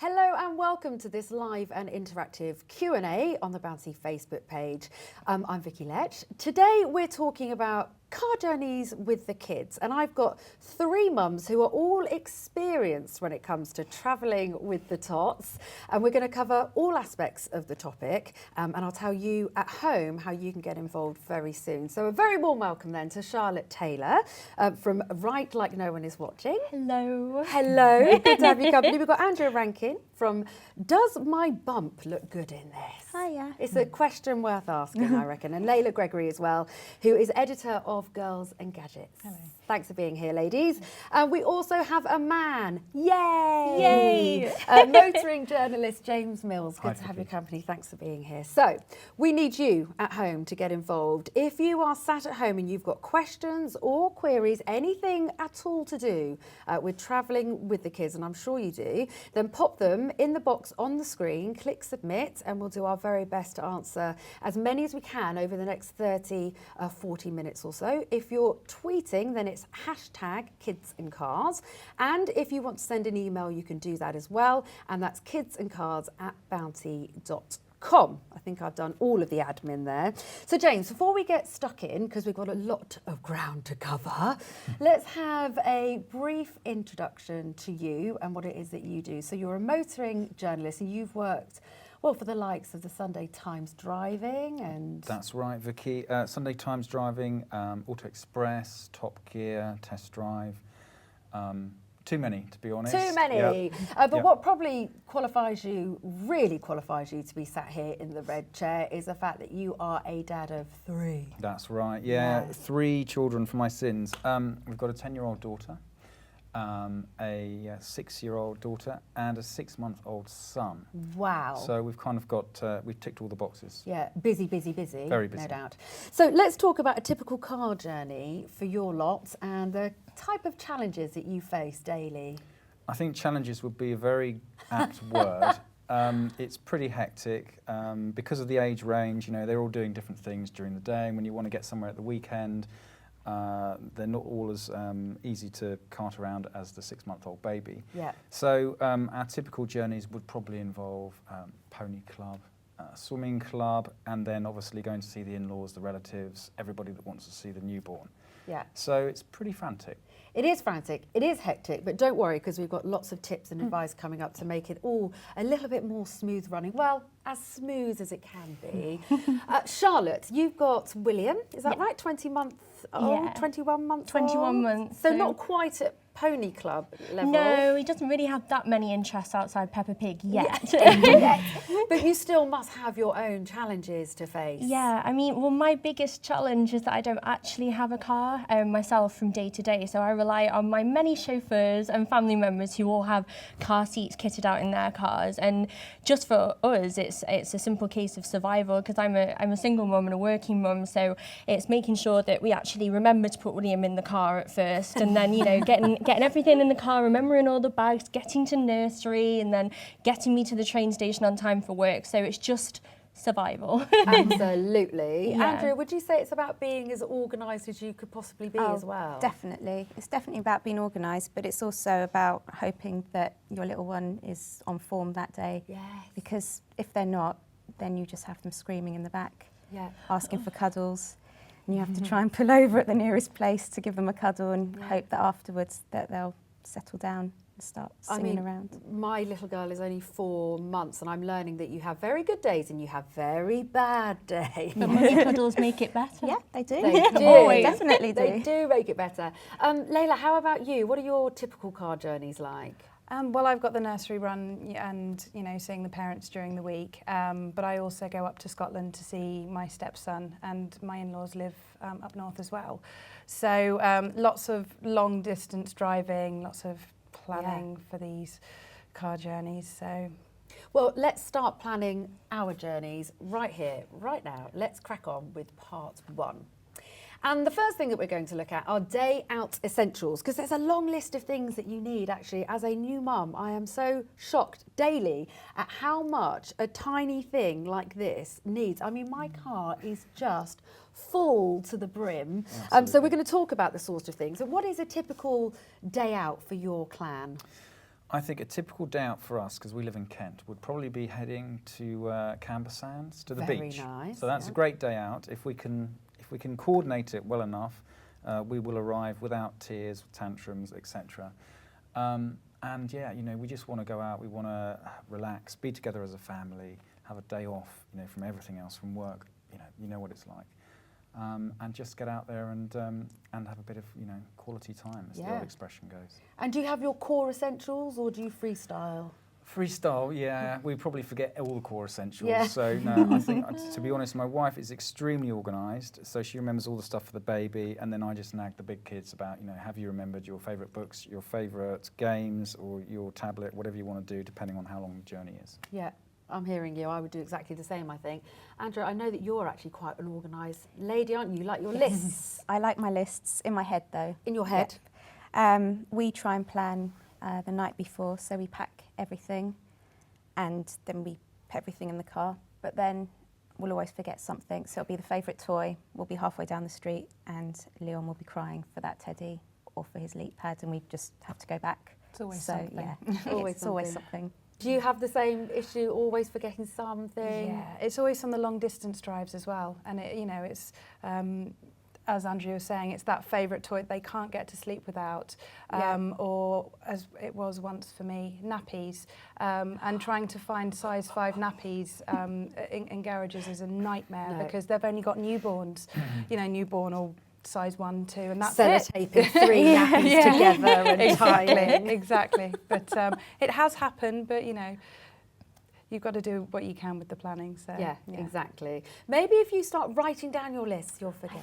Hello and welcome to this live and interactive Q&A on the Bouncy Facebook page. I'm Vicky Lech. Today we're talking about car journeys with the kids, and I've got three mums who are all experienced when it comes to travelling with the tots, and we're going to cover all aspects of the topic, and I'll tell you at home how you can get involved very soon. So a very warm welcome then to Charlotte Taylor from Ride Like No One Is Watching. Hello. Hello, good to have you company. We've got Andrea Rankin from Does My Bump Look Good in This? Hiya. It's a question worth asking, I reckon. And Layla Gregory as well, who is editor of Girls and Gadgets. Hello. Thanks for being here, ladies. We also have a man. Yay! Yay! Motoring journalist James Mills. Good Hi, to have your Vicky. company. Thanks for being here. So, we need you at home to get involved. If you are sat at home and you've got questions or queries, anything at all to do with travelling with the kids, and I'm sure you do, then pop them in the box on the screen, click submit, and we'll do our very best to answer as many as we can over the next 30, 40 minutes or so. If you're tweeting, then it's hashtag kids and cars. And if you want to send an email, you can do that as well. And that's kidsandcars@bounty.com. I think I've done all of the admin there. So James, before we get stuck in, because we've got a lot of ground to cover, let's have a brief introduction to you and what it is that you do. So you're a motoring journalist and you've worked, well, for the likes of the Sunday Times Driving and... That's right, Vicky. Sunday Times Driving, Auto Express, Top Gear, Test Drive. Too many, to be honest. Too many. Yep. But Yep. what probably really qualifies you to be sat here in the red chair is the fact that you are a dad of three. That's right, yeah. Yeah. 3 children for my sins. We've got a 10-year-old daughter, a 6-year-old daughter, and a 6-month-old son. Wow. So we've kind of got, we've ticked all the boxes. Yeah, busy. Very busy. No doubt. So let's talk about a typical car journey for your lot and the type of challenges that you face daily. I think challenges would be a very apt word. It's pretty hectic because of the age range. You know, they're all doing different things during the day, and when you want to get somewhere at the weekend, they're not all as easy to cart around as the 6-month-old baby. Yeah. So our typical journeys would probably involve pony club, swimming club, and then obviously going to see the in-laws, the relatives, everybody that wants to see the newborn. Yeah. So it's pretty frantic. It is frantic, it is hectic, but don't worry because we've got lots of tips and advice coming up to make it all a little bit more smooth running. Well, as smooth as it can be. Charlotte, you've got William, is that right? 20 months old, Yeah. 21 months 21 old? months. So not quite at pony club level. No, he doesn't really have that many interests outside Peppa Pig yet. But you still must have your own challenges to face. Yeah, I mean, well, my biggest challenge is that I don't actually have a car myself from day to day. So I rely on my many chauffeurs and family members who all have car seats kitted out in their cars. And just for us, it's a simple case of survival because I'm a single mum and a working mum. So it's making sure that we actually remember to put William in the car at first, and then, you know, getting everything in the car, remembering all the bags, getting to nursery, and then getting me to the train station on time for work. So it's just survival. Absolutely. Yeah. Andrea, would you say it's about being as organised as you could possibly be as well? Definitely. It's definitely about being organised, but it's also about hoping that your little one is on form that day. Yes. Because if they're not, then you just have them screaming in the back, Yeah. asking for cuddles. And you have to try and pull over at the nearest place to give them a cuddle and hope that afterwards that they'll settle down and start singing around. My little girl is only 4 months and I'm learning that you have very good days and you have very bad days. But mummy cuddles make it better. Yeah, they do. They do. Always. Definitely do. They do make it better. Layla, how about you? What are your typical car journeys like? Well, I've got the nursery run and, you know, seeing the parents during the week. But I also go up to Scotland to see my stepson, and my in-laws live up north as well. So lots of long distance driving, lots of planning for these car journeys. So, Well, let's start planning our journeys right here, right now. Let's crack on with part 1. And the first thing that we're going to look at are day out essentials, because there's a long list of things that you need actually. As a new mum, I am so shocked daily at how much a tiny thing like this needs. I mean, my car is just full to the brim. So we're going to talk about the sort of things. So what is a typical day out for your clan? I think a typical day out for us, because we live in Kent, would probably be heading to Camber Sands, to the Very beach. nice, So that's yeah. a great day out. If we can coordinate it well enough, we will arrive without tears, tantrums, etc. And yeah, you know, we just want to go out. We want to relax, be together as a family, have a day off, you know, from everything else, from work. You know what it's like. And just get out there and have a bit of, you know, quality time, as the old expression goes. And do you have your core essentials, or do you freestyle? Freestyle, yeah. We probably forget all the core essentials. Yeah. So no, I think, to be honest, my wife is extremely organised. So she remembers all the stuff for the baby, and then I just nag the big kids about, you know, have you remembered your favourite books, your favourite games, or your tablet, whatever you want to do, depending on how long the journey is. Yeah. I'm hearing you. I would do exactly the same, I think. Andrea, I know that you're actually quite an organised lady, aren't you? You like your lists. I like my lists in my head, though. In your head? Yep. We try and plan the night before, so we pack everything and then we put everything in the car. But then we'll always forget something. So it'll be the favourite toy. We'll be halfway down the street and Leon will be crying for that teddy or for his leap pad, and we just have to go back. It's always so, something. Yeah, it's always something. Do you have the same issue, always forgetting something? Yeah, it's always on the long distance drives as well. And it, you know, it's, as Andrea was saying, it's that favourite toy they can't get to sleep without. Or as it was once for me, nappies. And trying to find size 5 nappies in garages is a nightmare because they've only got newborns, you know, newborn or size 1, 2, and that's Sellotaping it. 3 nappies together and tying. Exactly. But it has happened, but you know, you've got to do what you can with the planning. So Yeah, exactly. Maybe if you start writing down your lists, you'll forget.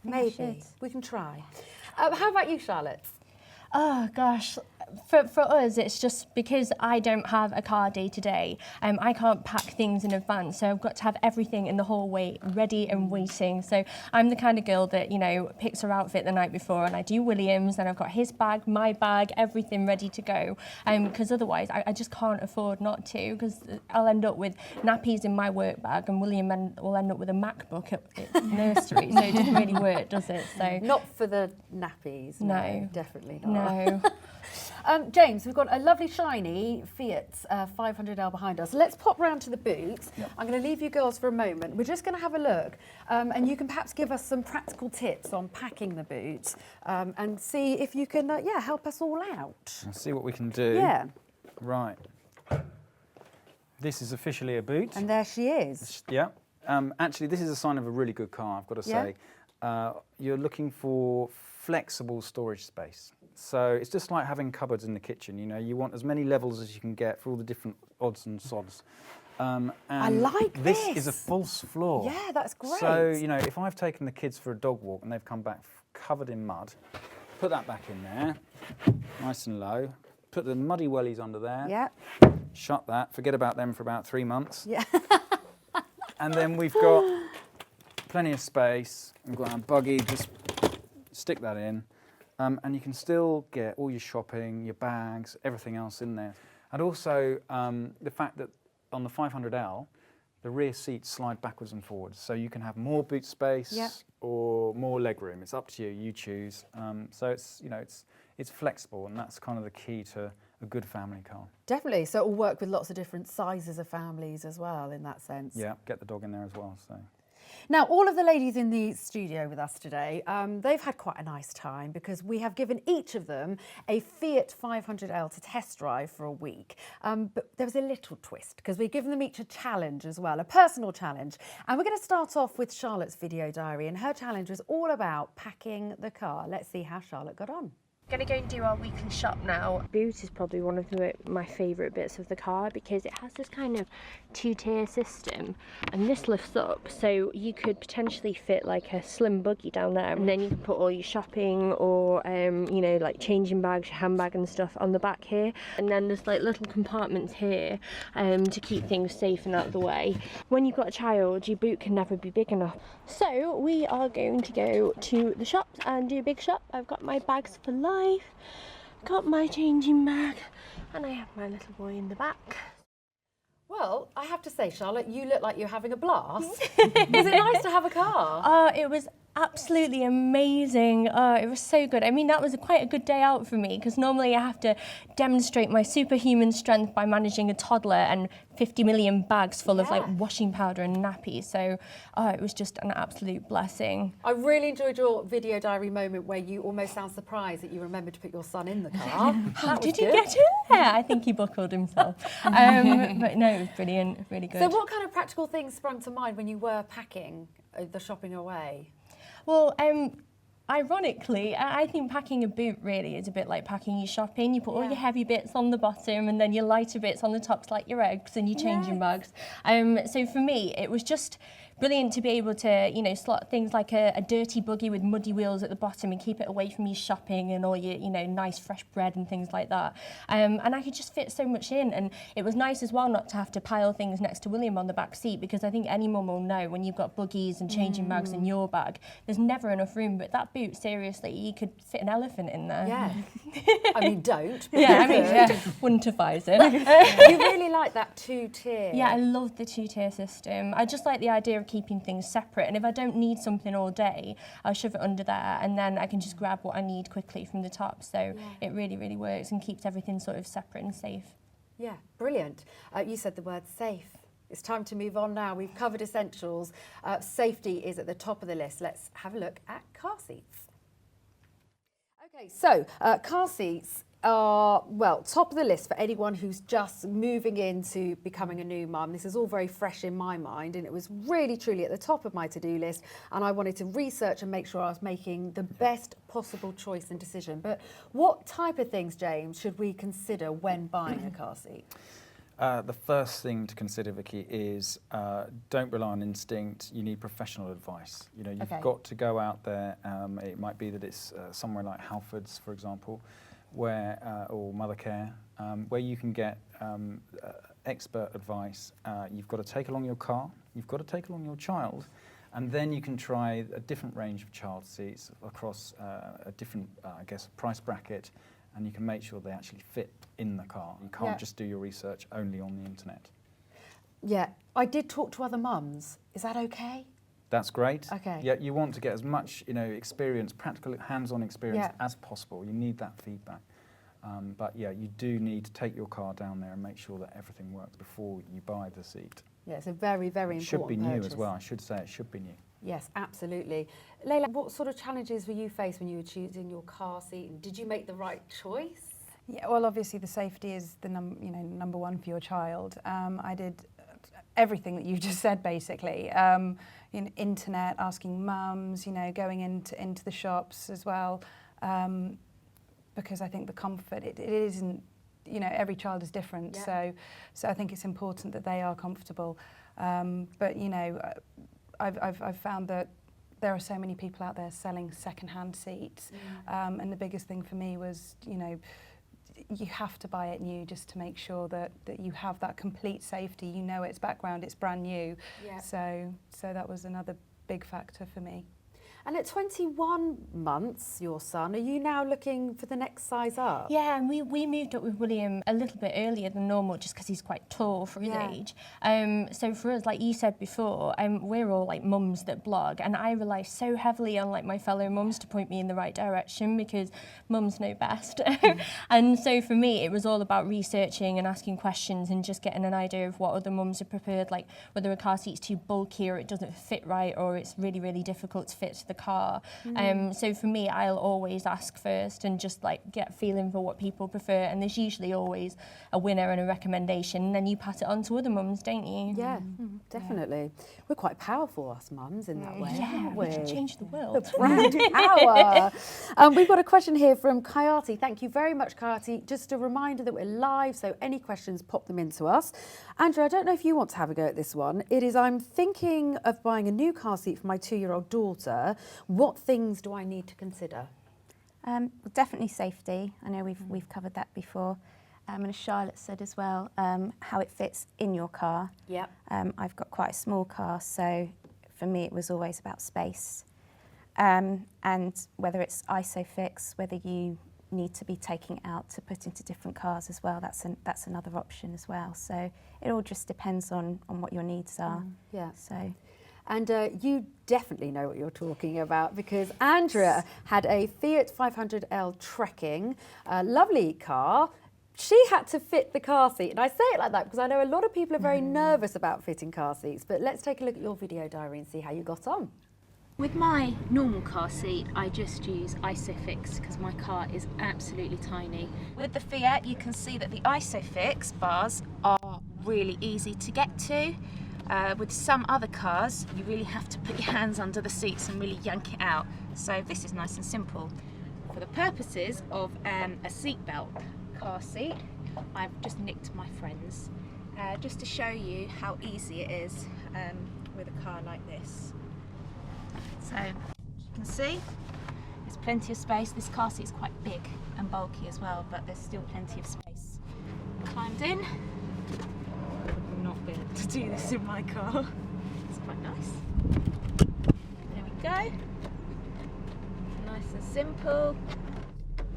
Maybe. We can try. How about you, Charlotte? Oh gosh, for us it's just because I don't have a car day to day. I can't pack things in advance, so I've got to have everything in the hallway ready and waiting. So I'm the kind of girl that, you know, picks her outfit the night before, and I do William's, and I've got his bag, my bag, everything ready to go. Because otherwise I just can't afford not to, because I'll end up with nappies in my work bag, and William will end up with a MacBook at nursery. So it doesn't really work, does it? So Not for the nappies. No. Definitely not. no. James, we've got a lovely shiny Fiat 500L behind us. Let's pop round to the boot. Yep. I'm going to leave you girls for a moment. We're just going to have a look, and you can perhaps give us some practical tips on packing the boot, and see if you can, help us all out. Let's see what we can do. Yeah. Right. This is officially a boot. And there she is. Yeah. Actually, this is a sign of a really good car, I've got to say. You're looking for flexible storage space. So it's just like having cupboards in the kitchen, you know, you want as many levels as you can get for all the different odds and sods. And I like this. this. Is a false floor. Yeah, that's great. So, you know, if I've taken the kids for a dog walk and they've come back covered in mud, put that back in there, nice and low, put the muddy wellies under there, Yeah. shut that, forget about them for about 3 months. Yeah. And then we've got plenty of space. We've got our buggy, just stick that in. And you can still get all your shopping, your bags, everything else in there. And also the fact that on the 500L, the rear seats slide backwards and forwards. So you can have more boot space or more legroom. It's up to you, you choose. So it's, you know, it's flexible, and that's kind of the key to a good family car. Definitely. So it will work with lots of different sizes of families as well, in that sense. Yeah, get the dog in there as well. So. Now, all of the ladies in the studio with us today, they've had quite a nice time because we have given each of them a Fiat 500L to test drive for a week. But there was a little twist because we've given them each a challenge as well, a personal challenge. And we're going to start off with Charlotte's video diary, and her challenge was all about packing the car. Let's see how Charlotte got on. Gonna go and do our weekly shop now. Boot is probably one of my favourite bits of the car because it has this kind of 2-tier system, and this lifts up so you could potentially fit like a slim buggy down there, and then you can put all your shopping or you know, like changing bags, your handbag and stuff on the back here, and then there's like little compartments here to keep things safe and out of the way. When you've got a child, your boot can never be big enough. So we are going to go to the shops and do a big shop. I've got my bags for life, got my changing bag, and I have my little boy in the back. Well, I have to say, Charlotte, you look like you're having a blast. Was it nice to have a car? It was Absolutely amazing. Oh, it was so good. I mean, that was quite a good day out for me because normally I have to demonstrate my superhuman strength by managing a toddler and 50 million bags full of like washing powder and nappies. So it was just an absolute blessing. I really enjoyed your video diary moment where you almost sound surprised that you remembered to put your son in the car. How did you get in there? I think he buckled himself. But no, it was brilliant, really good. So what kind of practical things sprung to mind when you were packing the shopping away? Well, ironically, I think packing a boot really is a bit like packing your shopping. You put all your heavy bits on the bottom and then your lighter bits on the tops like your eggs and your changing bags. So for me, it was just brilliant to be able to, you know, slot things like a dirty buggy with muddy wheels at the bottom and keep it away from your shopping and all your, you know, nice fresh bread and things like that. And I could just fit so much in. And it was nice as well not to have to pile things next to William on the back seat, because I think any mum will know when you've got buggies and changing bags in your bag, there's never enough room. But that boot, seriously, you could fit an elephant in there. Yeah. I mean, don't. Yeah, I mean, quantifies it. You really like that two-tier. Yeah, I love the two-tier system. I just like the idea of keeping things separate, and if I don't need something all day, I'll shove it under there and then I can just grab what I need quickly from the top. So it really, really works and keeps everything sort of separate and safe. Yeah, brilliant. You said the word safe. It's time to move on now. We've covered essentials. Safety is at the top of the list. Let's have a look at car seats. Okay, so car seats are, well, top of the list for anyone who's just moving into becoming a new mum. This is all very fresh in my mind, and it was really, truly at the top of my to-do list, and I wanted to research and make sure I was making the best possible choice and decision. But what type of things, James, should we consider when buying a car seat? The first thing to consider, Vicky, is don't rely on instinct. You need professional advice. You know, you've got to go out there. It might be that it's somewhere like Halfords, for example, where or Mothercare, where you can get expert advice. You've got to take along your car. You've got to take along your child. And then you can try a different range of child seats across a different, I guess, price bracket, and you can make sure they actually fit in the car. You can't just do your research only on the internet. Yeah, I did talk to other mums. Is that okay? That's great. Okay. Yeah, you want to get as much, you know, experience, practical, hands-on experience as possible. You need that feedback. But yeah, you do need to take your car down there and make sure that everything works before you buy the seat. Yeah, it's a very, very important Should be new purchase. as well. I should say it should be new. Yes, absolutely. Layla, what sort of challenges were you faced when you were choosing your car seat? And did you make the right choice? Yeah, well, obviously the safety is the number one for your child. I did everything that you've just said, basically. Internet, asking mums, you know, going into the shops as well, because I think the comfort, it isn't, you know, every child is different. So I think it's important that they are comfortable. But you know, I've found that there are so many people out there selling second-hand seats, and the biggest thing for me was, you know, you have to buy it new just to make sure that you have that complete safety. You know its background, it's brand new. Yeah. So that was another big factor for me. And at 21 months, your son, are you now looking for the next size up? Yeah, and we moved up with William a little bit earlier than normal just because he's quite tall for his age. So for us, like you said before, we're all like mums that blog, and I rely so heavily on like my fellow mums to point me in the right direction because mums know best. And so for me, it was all about researching and asking questions and just getting an idea of what other mums have prepared, like whether a car seat's too bulky or it doesn't fit right or it's really, really difficult to fit to the car. So for me, I'll always ask first and just like get a feeling for what people prefer, and there's usually always a winner and a recommendation, and then you pass it on to other mums, don't you? Yeah, definitely. We're quite powerful, us mums, in that way, aren't we? We can change the world. The brand power. We've got a question here from Kayati. Thank you very much, Kayati. Just a reminder that we're live, so any questions, pop them into us. Andrew, I don't know if you want to have a go at this one. It is, I'm thinking of buying a new car seat for my 2-year-old daughter. What things do I need to consider? Definitely safety. I know we've covered that before. And as Charlotte said as well, how it fits in your car. Yeah. I've got quite a small car, so for me it was always about space. And whether it's ISOFIX, whether you need to be taking out to put into different cars as well, that's another option as well. So it all just depends on what your needs are. Yeah. So. And you definitely know what you're talking about because Andrea had a Fiat 500L Trekking, a lovely car. She had to fit the car seat. And I say it like that because I know a lot of people are very nervous about fitting car seats. But let's take a look at your video diary and see how you got on. With my normal car seat, I just use Isofix because my car is absolutely tiny. With the Fiat, you can see that the Isofix bars are really easy to get to. With some other cars, you really have to put your hands under the seats and really yank it out. So this is nice and simple. For the purposes of a seatbelt car seat, I've just nicked my friend's just to show you how easy it is with a car like this. So you can see there's plenty of space. This car seat is quite big and bulky as well, but there's still plenty of space. Climbed in. Would not be able to do this in my car. It's quite nice. There we go. Nice and simple.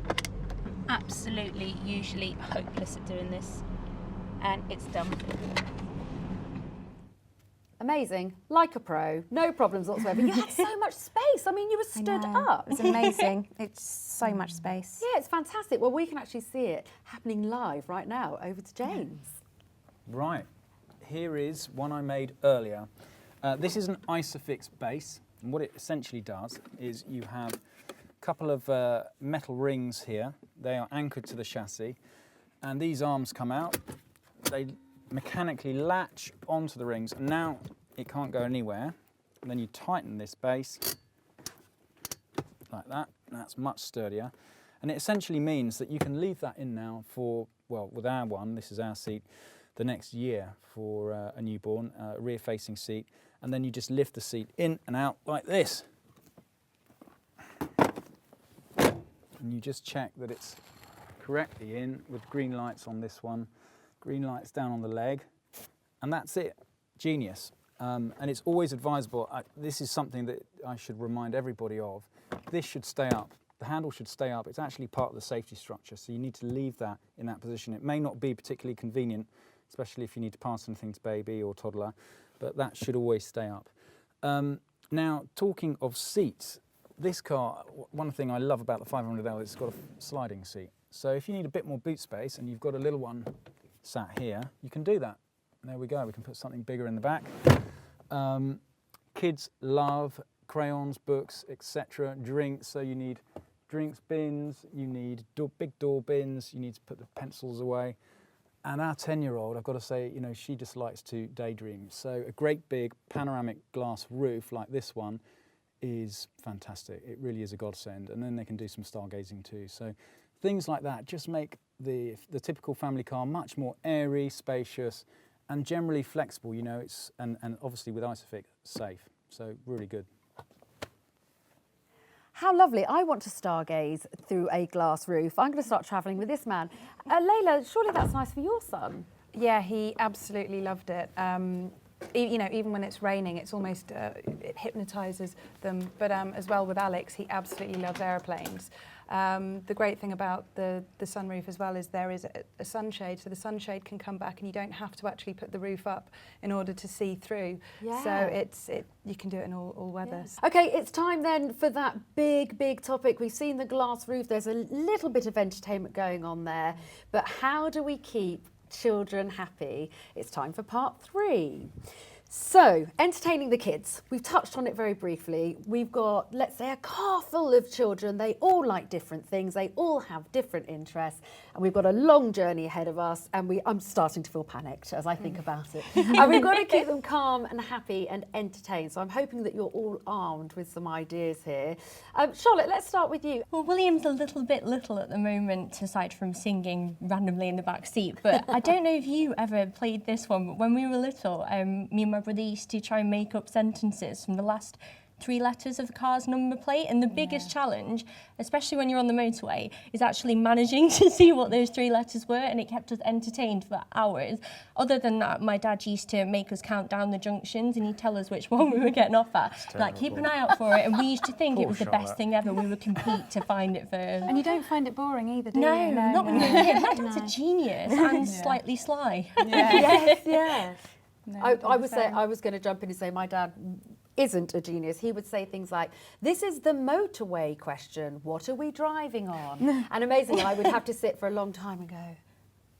I'm absolutely usually hopeless at doing this, and it's done. Amazing, like a pro, no problems whatsoever. You had so much space. I mean, you were stood up. It was amazing. It's so much space. Yeah, it's fantastic. Well, we can actually see it happening live right now. Over to James. Right, here is one I made earlier. This is an Isofix base, and what it essentially does is you have a couple of metal rings here. They are anchored to the chassis, and these arms come out. They mechanically latch onto the rings, and now it can't go anywhere. And then you tighten this base like that, and that's much sturdier. And it essentially means that you can leave that in now for, well, with our one, this is our seat, the next year for a newborn, rear-facing seat, and then you just lift the seat in and out like this. And you just check that it's correctly in with green lights on this one, green lights down on the leg, and that's it. Genius. And it's always advisable, this is something that I should remind everybody of, this should stay up. The handle should stay up. It's actually part of the safety structure, so you need to leave that in that position. It may not be particularly convenient, especially if you need to pass anything to baby or toddler, but that should always stay up. Now, talking of seats, this car, one thing I love about the 500L is it's got a sliding seat. So if you need a bit more boot space and you've got a little one sat here, you can do that. And there we go, we can put something bigger in the back. Kids love crayons, books, etc. Drinks, so you need drinks bins, you need big door bins, you need to put the pencils away. And our 10-year-old, I've got to say, you know, she just likes to daydream. So a great big panoramic glass roof like this one is fantastic. It really is a godsend. And then they can do some stargazing too. So things like that just make the typical family car much more airy, spacious, and generally flexible, you know, and obviously with Isofix, safe. So really good. How lovely. I want to stargaze through a glass roof. I'm going to start travelling with this man. Layla, surely that's nice for your son. Yeah, he absolutely loved it. You know, even when it's raining, it's almost, it hypnotises them. But as well with Alex, he absolutely loves aeroplanes. The great thing about the sunroof as well is there is a sunshade, so the sunshade can come back and you don't have to actually put the roof up in order to see through. Yeah. So you can do it in all weathers. Yeah. Okay, it's time then for that big topic. We've seen the glass roof. There's a little bit of entertainment going on there. But how do we keep children happy? It's time for part 3. So, entertaining the kids. We've touched on it very briefly. We've got, let's say, a car full of children. They all like different things. They all have different interests. And we've got a long journey ahead of us. And I'm starting to feel panicked as I think about it. And we've got to keep them calm and happy and entertained. So I'm hoping that you're all armed with some ideas here. Charlotte, let's start with you. Well, William's a little bit little at the moment, aside from singing randomly in the back seat. But I don't know if you ever played this one, but when we were little, me and my brother used to try and make up sentences from the last 3 letters of the car's number plate, and the biggest challenge, especially when you're on the motorway, is actually managing to see what those 3 letters were, and it kept us entertained for hours. Other than that, my dad used to make us count down the junctions, and he'd tell us which one we were getting off at. Like, keep an eye out for it, and we used to think it was the best thing ever. We would compete to find it first. And you don't find it boring either, do you? No, not when you're a kid. My dad's a genius and slightly sly. Yes. No, I was going to jump in and say my dad isn't a genius, he would say things like, this is the motorway question, what are we driving on? And amazingly, I would have to sit for a long time and go,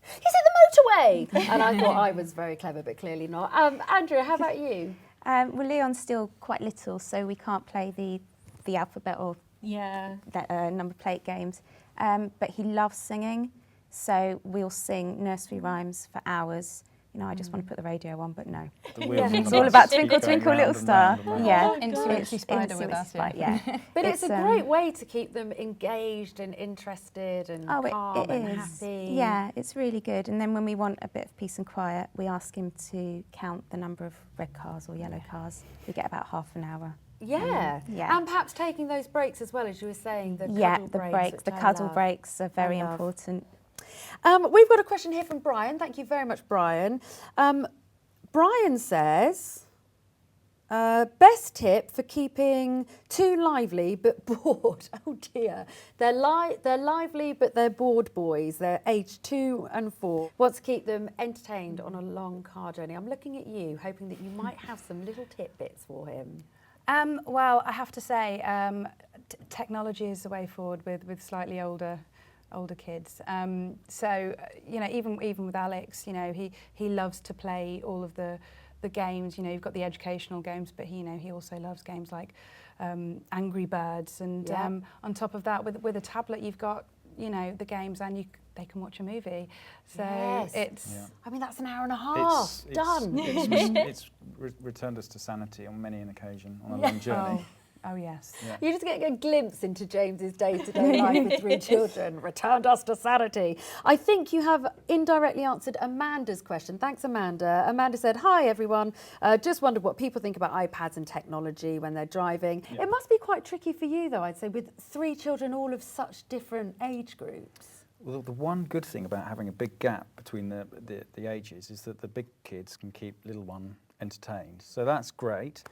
is it the motorway? And I thought I was very clever, but clearly not. Andrea, how about you? Well, Leon's still quite little, so we can't play the alphabet or number plate games. But he loves singing, so we'll sing nursery rhymes for hours. You know, I just want to put the radio on, but no. It's all about Twinkle, Twinkle, Little Star. Yeah, Incy Spider with us. Yeah. But it's a great way to keep them engaged and interested and calm and happy. Yeah, it's really good. And then when we want a bit of peace and quiet, we ask him to count the number of red cars or yellow cars. We get about half an hour. Yeah. And perhaps taking those breaks as well, as you were saying, the cuddle breaks. The cuddle breaks are very important. We've got a question here from Brian. Thank you very much, Brian. Brian says, best tip for keeping too lively but bored. Oh dear. They're lively but they're bored boys. They're aged 2 and 4. What's to keep them entertained on a long car journey? I'm looking at you, hoping that you might have some little tidbits for him. Well, I have to say, technology is the way forward with slightly older kids. So, you know, even with Alex, you know, he loves to play all of the games. You know, you've got the educational games, but he also loves games like Angry Birds. And on top of that, with a tablet, you've got, you know, the games and they can watch a movie. So I mean, that's an hour and a half. Done. It's returned us to sanity on many an occasion on a long journey. Oh yes. Yeah. You're just getting a glimpse into James's day-to-day life with 3 children. Returned us to sanity. I think you have indirectly answered Amanda's question. Thanks, Amanda. Amanda said, hi, everyone. Just wondered what people think about iPads and technology when they're driving. Yeah. It must be quite tricky for you, though, I'd say, with 3 children, all of such different age groups. Well, the one good thing about having a big gap between the ages is that the big kids can keep little one entertained. So that's great.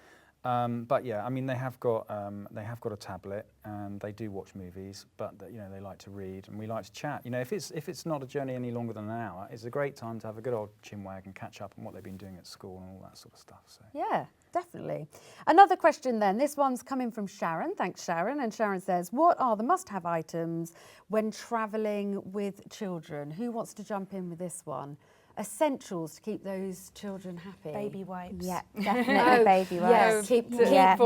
But yeah, I mean, they have got a tablet and they do watch movies, but you know, they like to read and we like to chat. You know, if it's not a journey any longer than an hour, it's a great time to have a good old chinwag and catch up on what they've been doing at school and all that sort of stuff. So yeah, definitely. Another question then. This one's coming from Sharon. Thanks, Sharon. And Sharon says, what are the must-have items when travelling with children? Who wants to jump in with this one? Essentials to keep those children happy. Baby wipes. Yeah, definitely baby wipes. Keep them entertained.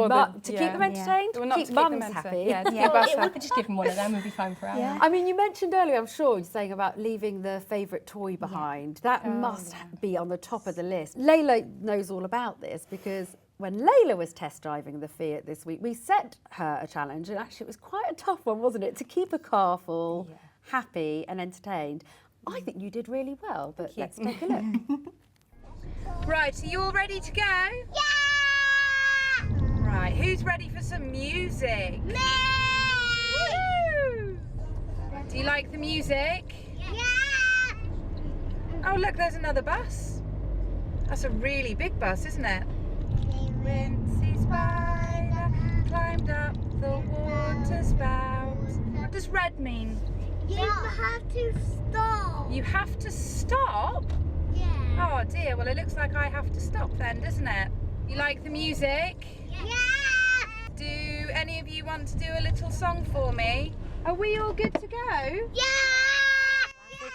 Well, keep mums happy. We could just give them one of them and be fine for hours. I mean, you mentioned earlier, I'm sure, you're saying about leaving the favourite toy behind. That must be on the top of the list. Layla knows all about this because when Layla was test driving the Fiat this week, we set her a challenge, and actually it was quite a tough one, wasn't it, to keep a car full, happy and entertained. I think you did really well, but let's take a look. Right, are you all ready to go? Yeah! Right, who's ready for some music? Me! Woo! Do you like the music? Yeah! Oh, look, there's another bus. That's a really big bus, isn't it? Wincy spider climbed up the water spout. What does red mean? You have to stop. You have to stop? Yeah. Oh dear, well it looks like I have to stop then, doesn't it? You like the music? Yeah. Do any of you want to do a little song for me? Are we all good to go? Yeah.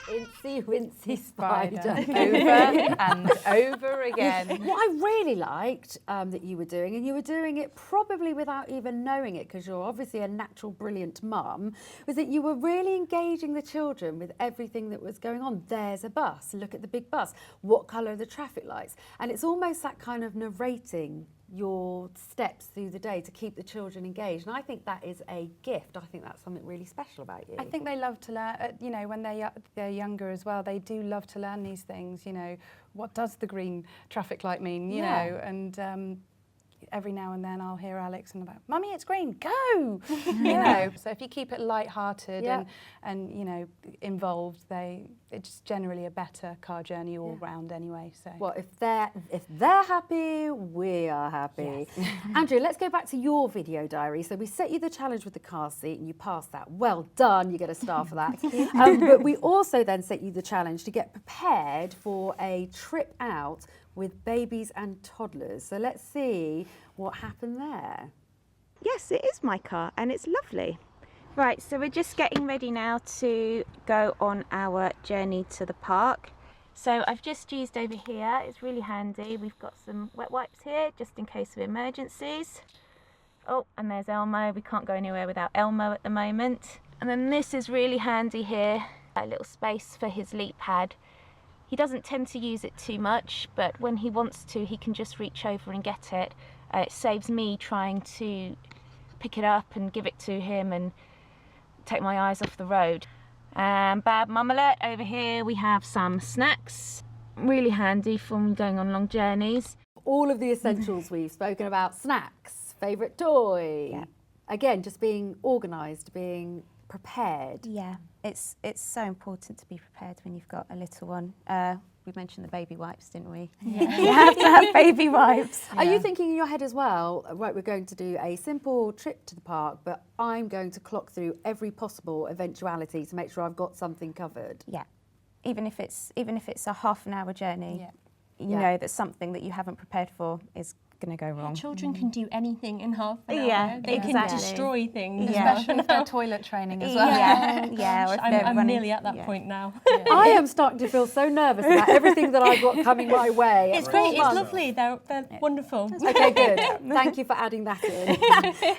Incy wincy spider. Over and over again. What I really liked that you were doing, and you were doing it probably without even knowing it because you're obviously a natural brilliant mum, was that you were really engaging the children with everything that was going on. There's a bus, look at the big bus, what colour are the traffic lights? And it's almost that kind of narrating your steps through the day to keep the children engaged, and I think that is a gift. I think that's something really special about you. I think they love to learn, you know, when they're younger as well, they do love to learn these things, you know, what does the green traffic light mean, you know, and every now and then I'll hear Alex and about, Mummy, it's green, go! You know, so if you keep it light-hearted and you know, involved, it's generally a better car journey all round anyway. So well, if they're happy, we are happy. Yes. Andrew, let's go back to your video diary. So we set you the challenge with the car seat and you passed that. Well done, you get a star for that. But we also then set you the challenge to get prepared for a trip out with babies and toddlers. So let's see what happened there. Yes, it is my car and it's lovely. Right, so we're just getting ready now to go on our journey to the park. So I've just used over here, it's really handy. We've got some wet wipes here just in case of emergencies. Oh, and there's Elmo. We can't go anywhere without Elmo at the moment. And then this is really handy here, a little space for his leap pad. He doesn't tend to use it too much, but when he wants to, he can just reach over and get it. It saves me trying to pick it up and give it to him and take my eyes off the road. And Bab Mum Alert, over here we have some snacks. Really handy for when going on long journeys. All of the essentials we've spoken about: snacks, favourite toy. Yeah. Again, just being organised, being prepared. Yeah, it's so important to be prepared when you've got a little one. We mentioned the baby wipes, didn't we? Yeah. You have to have baby wipes. Are you thinking in your head as well, right, we're going to do a simple trip to the park, but I'm going to clock through every possible eventuality to make sure I've got something covered? Yeah, even if it's a half an hour journey, you Yeah. know that something that you haven't prepared for is going to go wrong. Children can do anything in half an hour. Yeah, They can exactly. destroy things. Yeah. Especially if they're toilet training as well. Yeah, or if I'm they're running. nearly at that yeah. point now. I am starting to feel so nervous about everything that I've got coming my way. It's great, it's lovely, they're wonderful. Okay, good. Thank you for adding that in.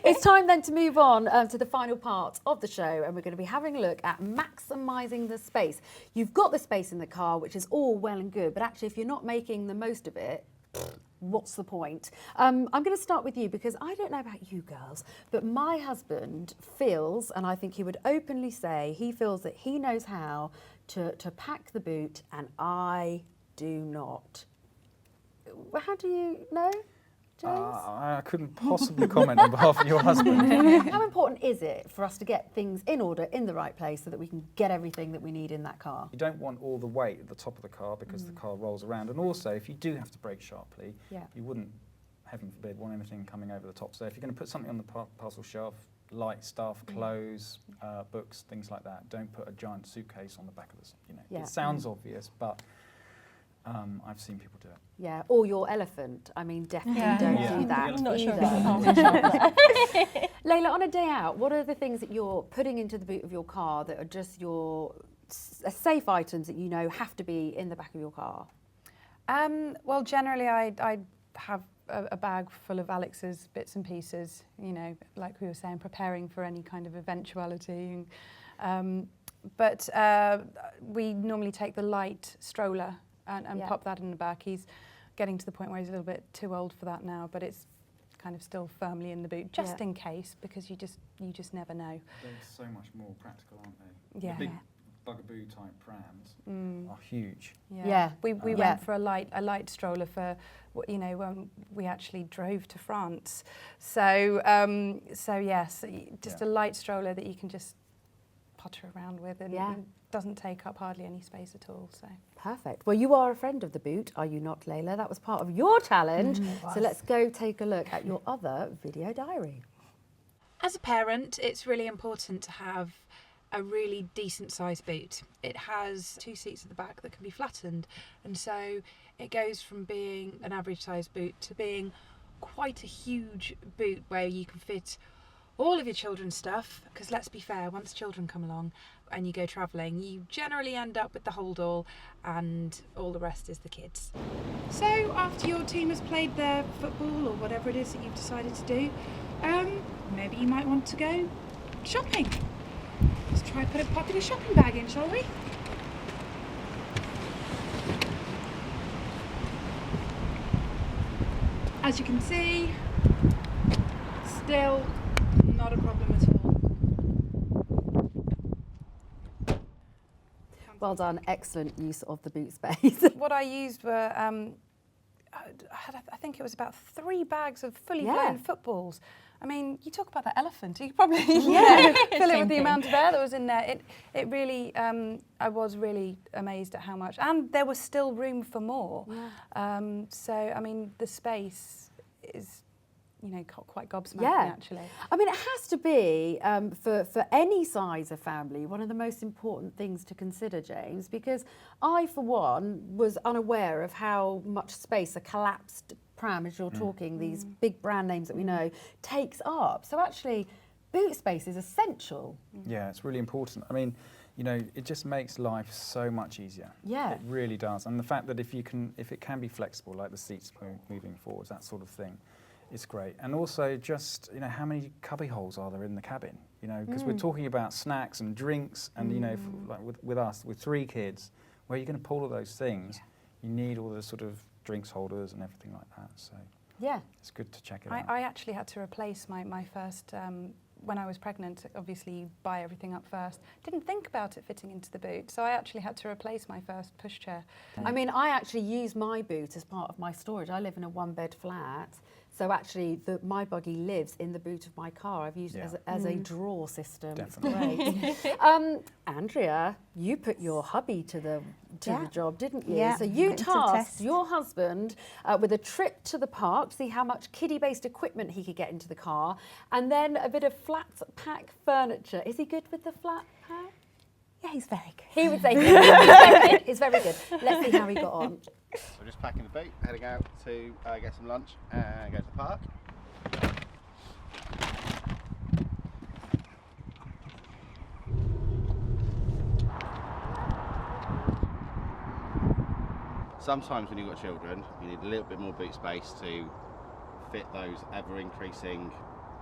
It's time then to move on to the final part of the show, and we're going to be having a look at maximising the space. You've got the space in the car, which is all well and good, but actually if you're not making the most of it, what's the point? I'm going to start with you because I don't know about you girls, but my husband feels, and I think he would openly say, he feels that he knows how to pack the boot and I do not. How do you know, James? I couldn't possibly comment on behalf of your husband. How important is it for us to get things in order in the right place so that we can get everything that we need in that car? You don't want all the weight at the top of the car because the car rolls around. And also, if you do have to brake sharply, you wouldn't, heaven forbid, want anything coming over the top. So if you're going to put something on the parcel shelf, light stuff, clothes, books, things like that, don't put a giant suitcase on the back of this. You know, it sounds obvious, but I've seen people do it. Yeah, or your elephant. I mean, definitely don't do that I'm not sure either. Layla, on a day out, what are the things that you're putting into the boot of your car that are just your safe items that you know have to be in the back of your car? Well, generally I have a bag full of Alex's bits and pieces, you know, like we were saying, preparing for any kind of eventuality. But we normally take the light stroller and pop that in the back. He's getting to the point where he's a little bit too old for that now, but it's kind of still firmly in the boot, just in case, because you just never know. They're so much more practical, aren't they? Yeah. The big bugaboo type prams are huge. Yeah. We went for a light stroller for, you know, when we actually drove to France. So yes, just a light stroller that you can just potter around with and doesn't take up hardly any space at all. So Perfect. Well, you are a friend of the boot, are you not, Layla? That was part of your challenge. So let's go take a look at your other video diary. As a parent, it's really important to have a really decent sized boot. It has 2 seats at the back that can be flattened, and so it goes from being an average sized boot to being quite a huge boot where you can fit all of your children's stuff, because let's be fair, once children come along and you go travelling, you generally end up with the hold all and all the rest is the kids. So after your team has played their football or whatever it is that you've decided to do, maybe you might want to go shopping. Let's try put a popular shopping bag in, shall we? As you can see, still not a problem at all. Well done. Excellent use of the boot space. what I used were, I think it was about 3 bags of fully blown footballs. I mean, you talk about that elephant, you could probably fill it with the amount of air that was in there. It really, I was really amazed at how much, and there was still room for more. So, I mean, the space is quite gobsmacking Yeah. actually. I mean, it has to be, for any size of family, one of the most important things to consider, James, because I, for one, was unaware of how much space a collapsed pram, as you're talking, these big brand names that we know, takes up. So actually, boot space is essential. Yeah, it's really important. I mean, it just makes life so much easier. Yeah. It really does. And the fact that if it can be flexible, like the seats moving forwards, that sort of thing, it's great. And also just, how many cubby holes are there in the cabin? Because we're talking about snacks and drinks and, like with us, with 3 kids, where you're going to pull all those things, you need all the sort of drinks holders and everything like that. So Yeah. it's good to check it out. I actually had to replace my first, when I was pregnant, obviously you buy everything up first. Didn't think about it fitting into the boot, so I actually had to replace my first pushchair. I mean, I actually use my boot as part of my storage. I live in a 1-bed flat, so actually my buggy lives in the boot of my car. I've used it as a drawer system. Definitely. It's great. Andrea, you put your hubby to the job, didn't you? Yeah, So you put him to the tasked test. your husband with a trip to the park to see how much kiddie-based equipment he could get into the car, and then a bit of flat pack furniture. Is he good with the flat pack? Yeah, he's very good. He would say good. He's very good. Let's see how he got on. We're just packing the boot, heading out to get some lunch and go to the park. Sometimes when you've got children, you need a little bit more boot space to fit those ever-increasing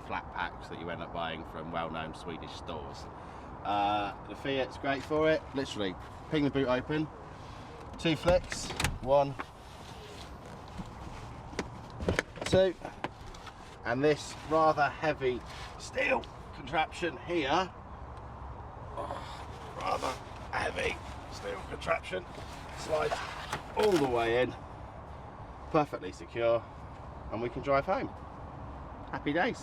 flat packs that you end up buying from well-known Swedish stores. The Fiat's great for it. Literally, ping the boot open, 2 flicks, 1, 2, and this rather heavy steel contraption here, rather heavy steel contraption, slides all the way in, perfectly secure, and we can drive home. Happy days.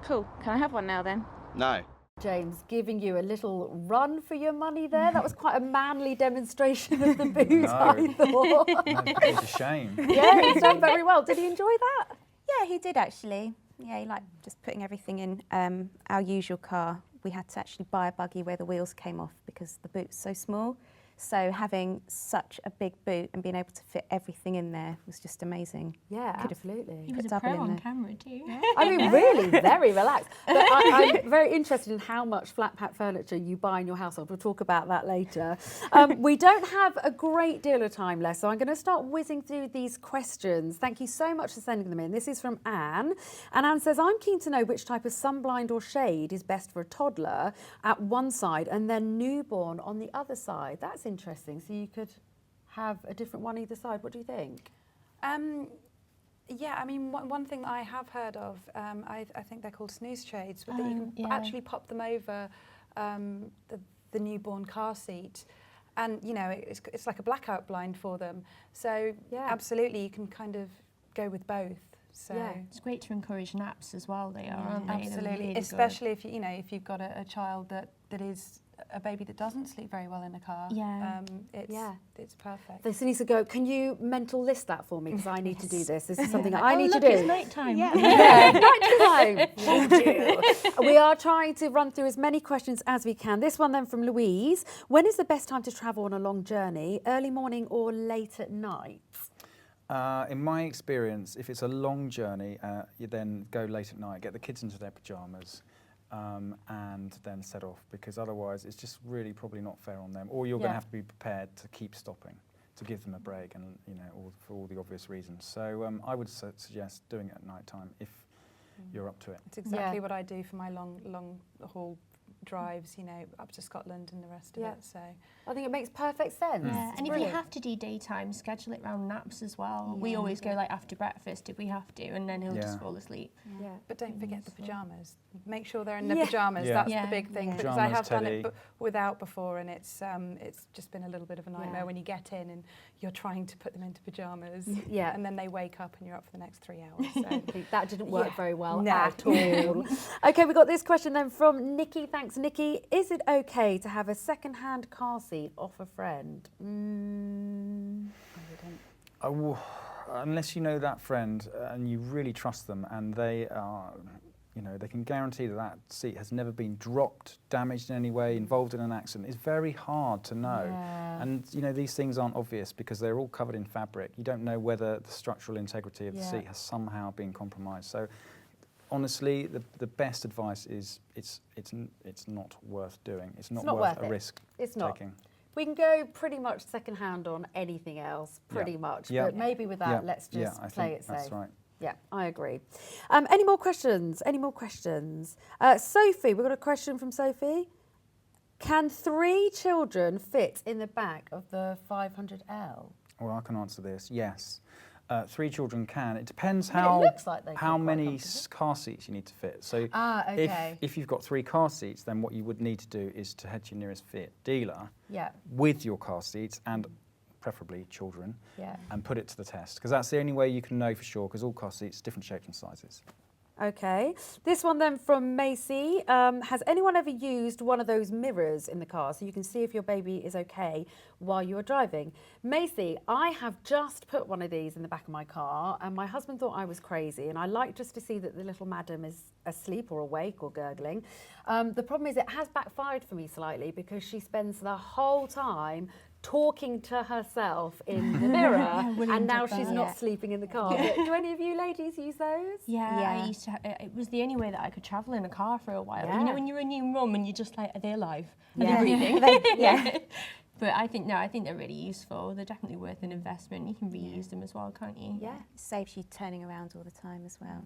Cool. Can I have one now then? No. James, giving you a little run for your money there. That was quite a manly demonstration of the boot, No. I thought. It's a shame. Yeah, he's done very well. Did he enjoy that? Yeah, he did actually. Yeah, he liked just putting everything in. Our usual car, we had to actually buy a buggy where the wheels came off because the boot's so small. So having such a big boot and being able to fit everything in there was just amazing. Yeah, Could have absolutely. He was a double pro in on there. camera too. I mean, really, very relaxed. But I'm very interested in how much flat pack furniture you buy in your household. We'll talk about that later. We don't have a great deal of time left, so I'm going to start whizzing through these questions. Thank you so much for sending them in. This is from Anne. And Anne says, I'm keen to know which type of sunblind or shade is best for a toddler at one side and then newborn on the other side. That's interesting. So you could have a different one either side. What do you think? Yeah, I mean, one thing that I have heard of, I think they're called snooze shades, but that you can actually pop them over the newborn car seat, and it's like a blackout blind for them. So absolutely, you can kind of go with both. So It's great to encourage naps as well. They are, aren't they? They're absolutely, really especially if if you've got a child that is a baby that doesn't sleep very well in a car. Yeah. It's perfect. This needs to go. Can you mental list that for me? Because I need to do this. This is something that good. I need look, to do. It's night time. Yeah, night time. Oh dear. We are trying to run through as many questions as we can. This one then from Louise. When is the best time to travel on a long journey? Early morning or late at night? In my experience, if it's a long journey, you then go late at night, get the kids into their pyjamas, and then set off, because otherwise it's just really probably not fair on them. Or you're going to have to be prepared to keep stopping, to give them a break, and for all the obvious reasons. So I would suggest doing it at night time if you're up to it. It's exactly what I do for my long haul drives, up to Scotland and the rest of it. So I think it makes perfect sense. Yeah, and if Brilliant. you have to do daytime, schedule it around naps as well. We always go like after breakfast if we have to, and then he'll just fall asleep. Yeah. But don't forget the pyjamas. Make sure they're in the pyjamas. Yeah. That's the big thing, Yeah. because I Pyjamas, have done teddy. it without before, and it's just been a little bit of a nightmare when you get in and you're trying to put them into pyjamas, and then they wake up and you're up for the next 3 hours. So. I think that didn't work very well No. at all. Okay, we got this question then from Nikki. Thanks, Nikki. Is it okay to have a second-hand car seat off a friend? unless you know that friend and you really trust them, and they are, they can guarantee that that seat has never been dropped, damaged in any way, involved in an accident, it's very hard to know. Yeah. And these things aren't obvious because they're all covered in fabric. You don't know whether the structural integrity of the seat has somehow been compromised. So honestly, the best advice is it's not worth doing. It's not worth a risk It's not. taking. We can go pretty much second hand on anything else, pretty much. Yeah. But maybe with that, let's just I play think it safe. that's right. Yeah, I agree. Any more questions? Any more questions? Sophie, we've got a question from Sophie. Can 3 children fit in the back of the 500L? Well, I can answer this. Yes. 3 children can. It depends It how looks like they how fit quite many comfortably. car seats you need to fit. So okay. if you've got 3 car seats, then what you would need to do is to head to your nearest Fiat dealer Yeah. with your car seats and preferably children, Yeah. and put it to the test, because that's the only way you can know for sure, because all car seats different shapes and sizes. Okay. This one then from Macy. Has anyone ever used one of those mirrors in the car so you can see if your baby is okay while you are driving? Macy, I have just put one of these in the back of my car and my husband thought I was crazy, and I like just to see that the little madam is asleep or awake or gurgling. The problem is it has backfired for me slightly because she spends the whole time talking to herself in the mirror and now she's not sleeping in the car. But do any of you ladies use those? Yeah, I used to. It was the only way that I could travel in a car for a while. Yeah. You know, when you're a new mum and you're just like, are they alive? Are Yeah. they breathing? Yeah. But I think they're really useful. They're definitely worth an investment. You can reuse them as well, can't you? Yeah. It saves you turning around all the time as well.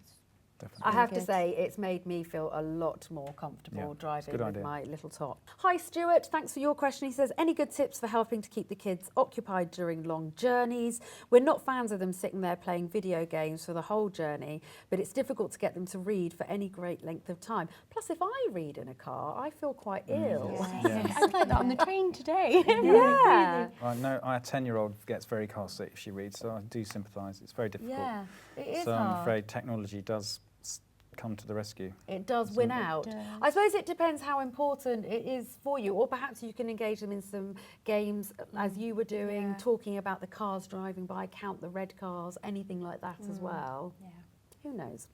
Definitely. I have to good. say, it's made me feel a lot more comfortable Yeah, it's a driving good with idea. my little tot. Hi, Stuart. Thanks for your question. He says, any good tips for helping to keep the kids occupied during long journeys? We're not fans of them sitting there playing video games for the whole journey, but it's difficult to get them to read for any great length of time. Plus, if I read in a car, I feel quite ill. Yeah. I was like that on the train today. Yeah. I know our 10-year-old gets very car sick if she reads, so I do sympathise. It's very difficult. Yeah, it is So I'm hard. afraid technology does come to the rescue. It does win It out. does. I suppose it depends how important it is for you, or perhaps you can engage them in some games as you were doing, Yeah. talking about the cars driving by, count the red cars, anything like that as well. Yeah. Who knows?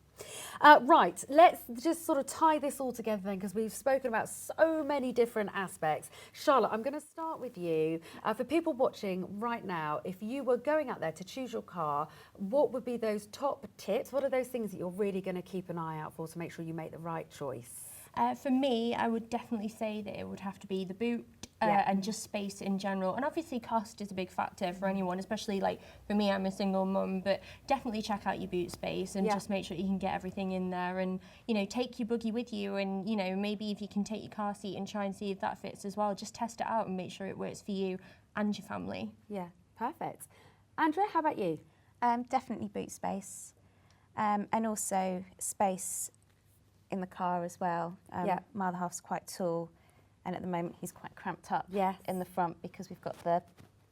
Right, let's just sort of tie this all together then, because we've spoken about so many different aspects. Charlotte, I'm going to start with you. For people watching right now, if you were going out there to choose your car, what would be those top tips? What are those things that you're really going to keep an eye out for to make sure you make the right choice? For me, I would definitely say that it would have to be the boot and just space in general. And obviously cost is a big factor for anyone, especially like for me, I'm a single mum, but definitely check out your boot space and just make sure you can get everything in there, and, you know, take your buggy with you, and, you know, maybe if you can take your car seat and try and see if that fits as well, just test it out and make sure it works for you and your family. Yeah, perfect. Andrea, how about you? Definitely boot space, and also space in the car as well. My other half's quite tall, and at the moment he's quite cramped up in the front because we've got the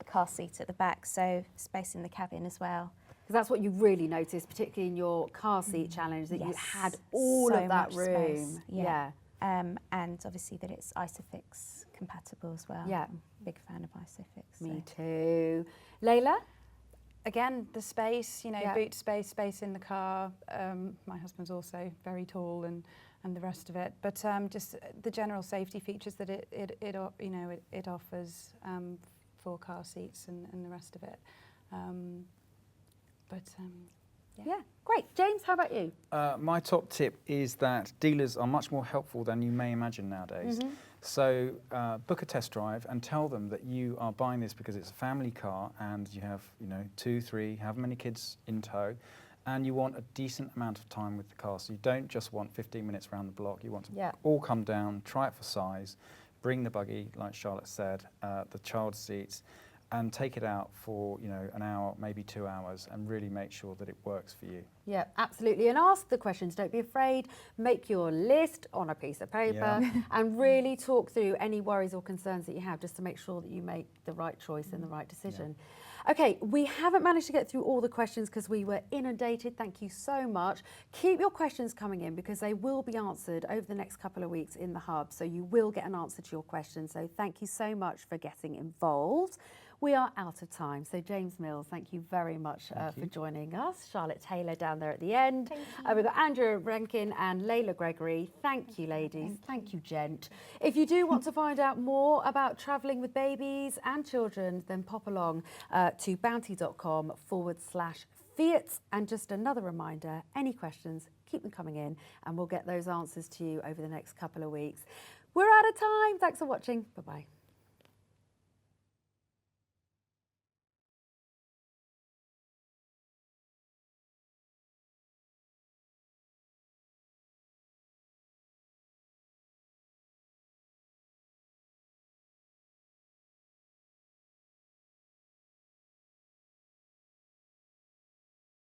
car seat at the back, so space in the cabin as well. Because that's what you really noticed, particularly in your car seat challenge, that you had all so of that much room. space. Yeah. And obviously that it's Isofix compatible as well. Yeah. Big fan of Isofix. Me too. Layla? Again, the space, you know, Yeah. boot space, space in the car. My husband's also very tall, and the rest of it. But just the general safety features that it offers for car seats and the rest of it. Yeah, great. James, how about you? My top tip is that dealers are much more helpful than you may imagine nowadays. So book a test drive and tell them that you are buying this because it's a family car and you have, 2, 3, however many kids in tow, and you want a decent amount of time with the car. So you don't just want 15 minutes around the block. You want to all come down, try it for size, bring the buggy, like Charlotte said, the child seats, and take it out for, an hour, maybe 2 hours, and really make sure that it works for you. Yeah, absolutely. And ask the questions. Don't be afraid. Make your list on a piece of paper and really talk through any worries or concerns that you have, just to make sure that you make the right choice and the right decision. Okay, we haven't managed to get through all the questions because we were inundated. Thank you so much. Keep your questions coming in because they will be answered over the next couple of weeks in the Hub. So you will get an answer to your question. So thank you so much for getting involved. We are out of time. So James Mills, thank you very much for joining us. Charlotte Taylor down there at the end. Thank you. We've got Andrea Rankin and Layla Gregory. Thank you, ladies. Thank you, gent. If you do want to find out more about travelling with babies and children, then pop along to bounty.com/Fiat. And just another reminder, any questions, keep them coming in and we'll get those answers to you over the next couple of weeks. We're out of time. Thanks for watching. Bye-bye.